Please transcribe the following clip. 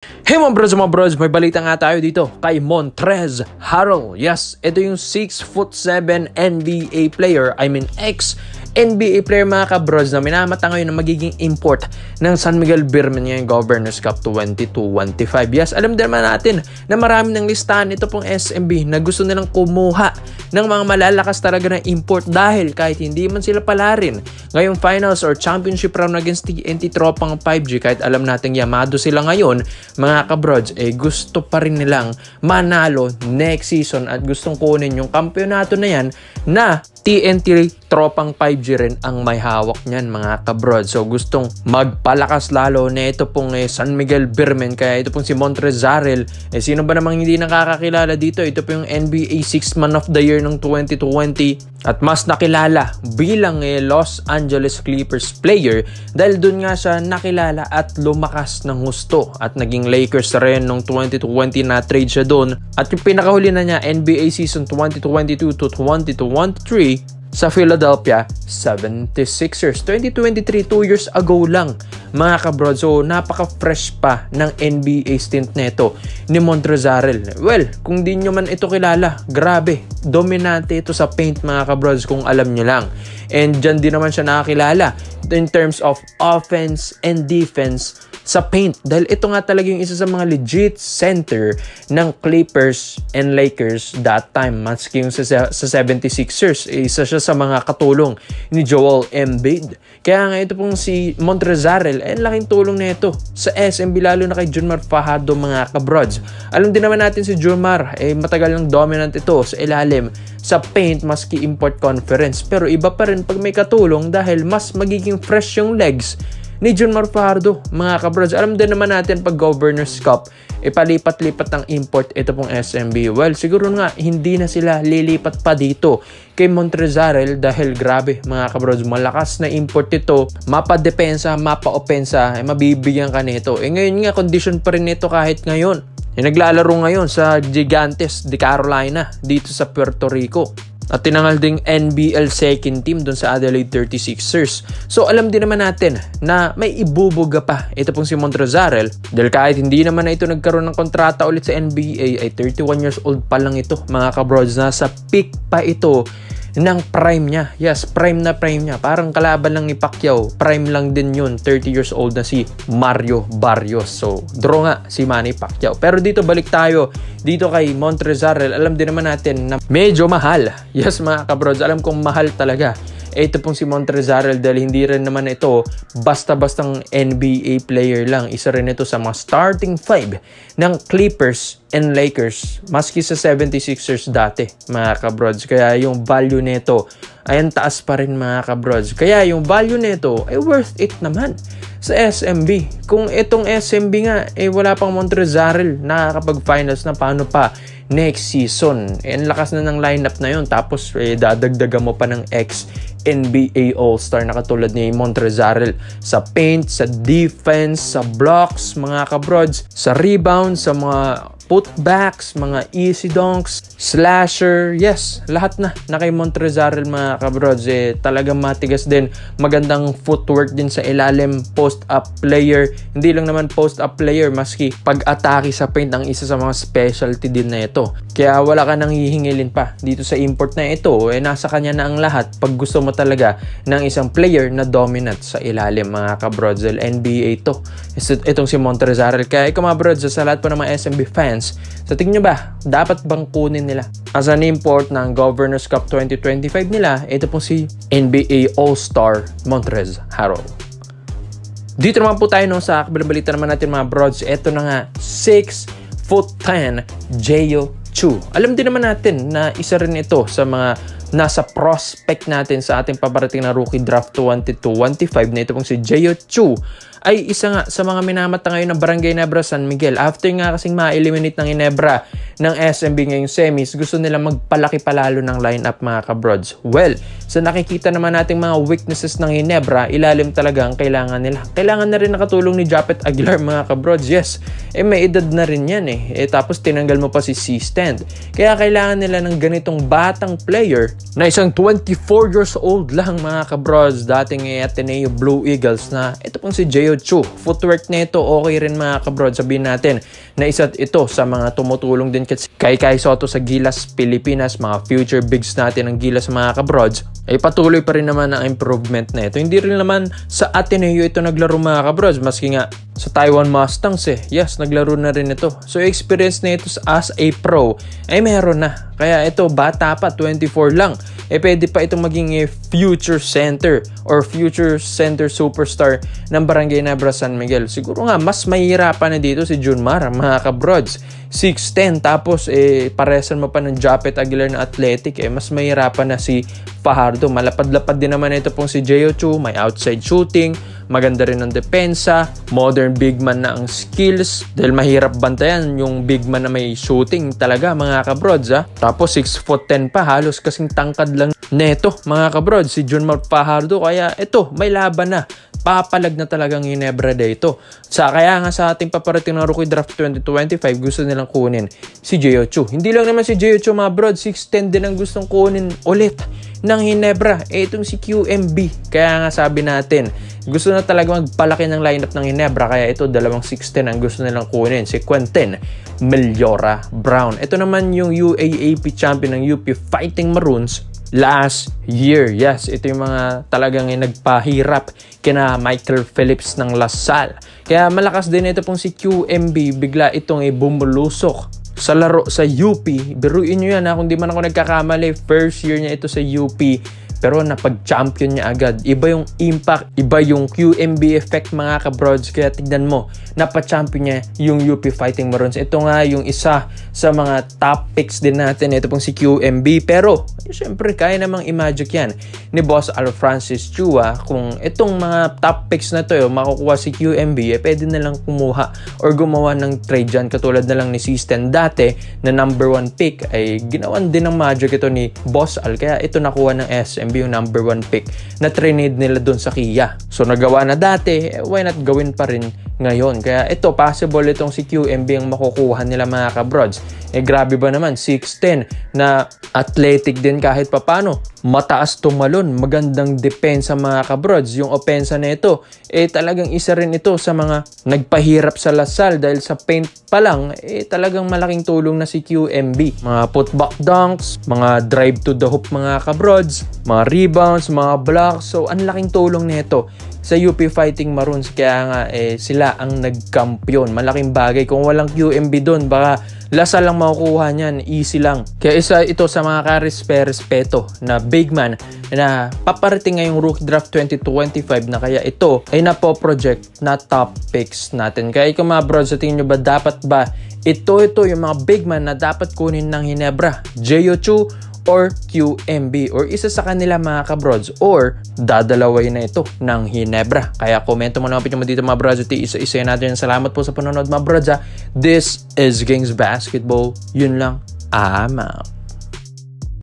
Hey mga bros, may balita nga tayo dito kay Montrezl Harrell. Yes, ito yung 6'7" NBA player, ex-NBA player mga kabros na minamata ngayon na magiging import ng San Miguel Beermen ngayong Governors Cup 22-25. Yes, alam din naman natin na marami ng listahan ito pong SMB na gusto nilang kumuha ng mga malalakas talaga na import dahil kahit hindi man sila pala rin ngayong finals or championship round against TNT Tropang 5G, kahit alam natin yamado sila ngayon mga kabrods, gusto pa rin nilang manalo next season at gustong kunin yung kampyonato na yan na TNT Tropang 5G rin ang may hawak niyan mga kabrods. So gustong magpalakas lalo na ito pong San Miguel Beermen, kaya ito pong si Montrezl Harrell. Sino ba namang hindi nakakakilala dito? Ito po yung NBA 6th Man of the Year ng 2020 at mas nakilala bilang Los Angeles Clippers player dahil dun nga siya nakilala at lumakas ng husto at naging Lakers rin nung 2020 na trade siya dun. At yung pinakahuli na niya NBA season 2022 to 2023 sa Philadelphia 76ers. 2023, 2 years ago lang mga kabrod. So napaka-fresh pa ng NBA stint nito ni Montrezl Harrell. Well, kung di nyo man ito kilala, grabe, dominante ito sa paint mga kabrods kung alam nyo lang. And dyan din naman siya nakakilala in terms of offense and defense sa paint. Dahil ito nga talaga yung isa sa mga legit center ng Clippers and Lakers that time. Maski yung sa 76ers, isa siya sa mga katulong ni Joel Embiid. Kaya nga ito pong si Montrezl Harrell, laking tulong na ito sa SMB, lalo na kay Junmar Fajardo mga kabrods. Alam din naman natin si Junmar, matagal ng dominant ito sa ilalim sa paint maski import conference. Pero iba pa rin pag may katulong dahil mas magiging fresh yung legs ni Junmar Fajardo mga kabrods. Alam din naman natin pag Governors Cup, palipat-lipat ng import ito pong SMB. Well, siguro nga hindi na sila lilipat pa dito kay Montrezl Harrell dahil grabe mga kabrods, malakas na import ito, mapa-depensa, mapa-opensa, mabibigyan ka nito. Ngayon nga, condition pa rin ito kahit ngayon. Naglalaro ngayon sa Gigantes de Carolina dito sa Puerto Rico. At tinangal ding NBL second team doon sa Adelaide 36ers. So alam din naman natin na may ibubuga pa ito pong si Montrezl Harrell dahil kahit hindi naman na ito nagkaroon ng kontrata ulit sa NBA ay 31 years old pa lang ito mga kabrods. Nasa peak pa ito ng prime niya. Yes, prime na prime niya. Parang kalaban lang ni Pacquiao. Prime lang din yun. 30 years old na si Mario Barrios. So, draw nga si Manny Pacquiao. Pero dito, balik tayo dito kay Montrezl Harrell. Alam din naman natin na medyo mahal. Yes, mga kabrods. Alam kong mahal talaga. Ito pong si Montrezl Harrell dahil hindi rin naman ito basta-bastang NBA player lang. Isa rin ito sa mga starting 5 ng Clippers and Lakers maski sa 76ers dati mga kabrods. Kaya yung value nito ay ang taas pa rin mga kabrods. Kaya yung value nito ay worth it naman sa SMB. Kung itong SMB nga wala pang Montrezl Harrell nakakapag-finals na, paano pa next season? Ang lakas na ng lineup na yun. Tapos dadagdagan mo pa ng ex-NBA All-Star na katulad ni Montrezl Harrell sa paint, sa defense, sa blocks mga kabrods, sa rebound, sa mga putbacks, mga easy dunks, slasher, yes, lahat na kay Montrezl Harrell mga kabrods. Talagang matigas din, magandang footwork din sa ilalim, post-up player, hindi lang naman post-up player, maski pag-atake sa paint ang isa sa mga specialty din na ito. Kaya wala ka nang hihingilin pa dito sa import na ito, nasa kanya na ang lahat pag gusto mo talaga ng isang player na dominant sa ilalim mga kabrods. NBA to, itong si Montrezl Harrell. Kaya ikaw mga brods, sa lahat po ng mga SMB fans, sa tingin nyo ba, dapat bang kunin nila as an import ng Governors Cup 2025 nila ito pong si NBA All-Star Montrezl Harrell? Dito naman po tayo sa kabilang balita naman natin mga brods. Ito na nga, 6'10" Jaeho Chu. Alam din naman natin na isa rin ito sa mga nasa prospect natin sa ating paparating na rookie draft 2022-25 na ito pong si Jaeho Chu ay isa nga sa mga minamata ngayon ng Barangay Nebra San Miguel after nga kasing ma-eliminate ng Ginebra ng SMB ngayong semis, gusto nila magpalaki palalo ng lineup mga kabrods. Well, sa nakikita naman nating mga weaknesses ng Ginebra, ilalim talaga ang kailangan nila. Kailangan na rin nakatulong ni Japeth Aguilar mga kabrods. Yes, may edad na rin yan tapos tinanggal mo pa si C-Stand. Kaya kailangan nila ng ganitong batang player na isang 24 years old lang mga kabrods, dating Ateneo Blue Eagles, na ito pong si Jeo Chu. Footwork nito okay rin mga kabrods. Sabihin natin na isa ito sa mga tumutulong din kay Kai Sotto sa Gilas Pilipinas, mga future bigs natin ng Gilas mga kabrods, ay patuloy pa rin naman ang improvement na ito. Hindi rin naman sa Ateneo ito naglaro mga kabrods, maski nga sa Taiwan Mustangs yes, naglaro na rin ito. So experience na ito as a pro ay meron na. Kaya ito, bata pa, 24 lang. Pwede pa itong maging future center or future center superstar ng Barangay Nebra San Miguel. Siguro nga, mas mahirapan na dito si Junmar, mga kabrods. 6'10", tapos paresan mo pa ng Japeth Aguilar na athletic, mas mahirapan na si Fajardo. Malapad-lapad din naman ito pong si Jeo Chu, may outside shooting, maganda rin ang depensa, modern big man na ang skills, dahil mahirap bantayan yung big man na may shooting talaga mga kabrods. Tapos 6'10" pa, halos kasing tangkad lang neto mga kabrods si Junmar Fajardo. Kaya ito, may laban na. Papalag na talagang Ginebra dito. Kaya nga sa ating paparating ng Rookie Draft 2025, gusto nilang kunin si Jeo Chu. Hindi lang naman si Jeo Chu mga brod, 6'10" din ang gustong kunin ulit ng Ginebra. Itong si QMB. Kaya nga sabi natin, gusto na talaga magpalaki ng lineup ng Ginebra. Kaya ito, dalawang 6'10" ang gusto nilang kunin. Si Quentin Meliora Brown. Ito naman yung UAAP champion ng UP Fighting Maroons last year. Yes, ito yung mga talagang nagpahirap kina Michael Phillips ng Lasal. Kaya malakas din ito pong si QMB. Bigla itong bumulusok sa laro sa UP. Biruin nyo yan kung di man ako nagkakamali. First year niya ito sa UP. Pero napag-champion niya agad. Iba yung impact, iba yung QMB effect mga kabrods. Kaya tignan mo, napa-champion niya yung UP Fighting Maroons. Ito nga yung isa sa mga top picks din natin. Ito pong si QMB. Pero, syempre, kaya namang i-magic yan ni Boss Al Francis Chua. Kung itong mga top picks na to makukuha si QMB, pwede na lang kumuha or gumawa ng trade dyan. Katulad na lang ni C-Stand dati na number 1 pick ay ginawan din ng magic ito ni Boss Al. Kaya ito nakuha ng SM yung number 1 pick na trade nila doon sa Kia. So nagawa na dati, why not gawin pa rin ngayon? Kaya ito, possible itong si QMB ang makukuha nila mga kabrods. Grabe ba naman, 6'10" na athletic din kahit papano. Mataas tumalon, magandang depensa mga kabrods. Yung opensa na ito, talagang isa rin ito sa mga nagpahirap sa Lasal dahil sa paint pa lang, talagang malaking tulong na si QMB. Mga putback dunks, mga drive to the hoop mga kabrods, mga rebounds, mga blocks. So, ang laking tulong nito sa UP Fighting Maroons. Kaya nga sila ang nagkampiyon. Malaking bagay. Kung walang QMB doon, baka Lasal lang makukuha niyan. Easy lang. Kaya isa ito sa mga karespeto na big man na paparating ngayong Rookie Draft 2025 na kaya ito ay napo-project na top picks natin. Kaya ikaw mga bro, sa tingin nyo ba dapat ba ito yung mga big man na dapat kunin ng Ginebra? Jeo Chu or QMB or isa sa kanila mga kabrods or dadalaway na ito ng Ginebra. Kaya komento mo naman mo dito mga brods at isa-isa natin. Salamat po sa panonood mga brods. This is Gangs Basketball. Yun lang. I'm out.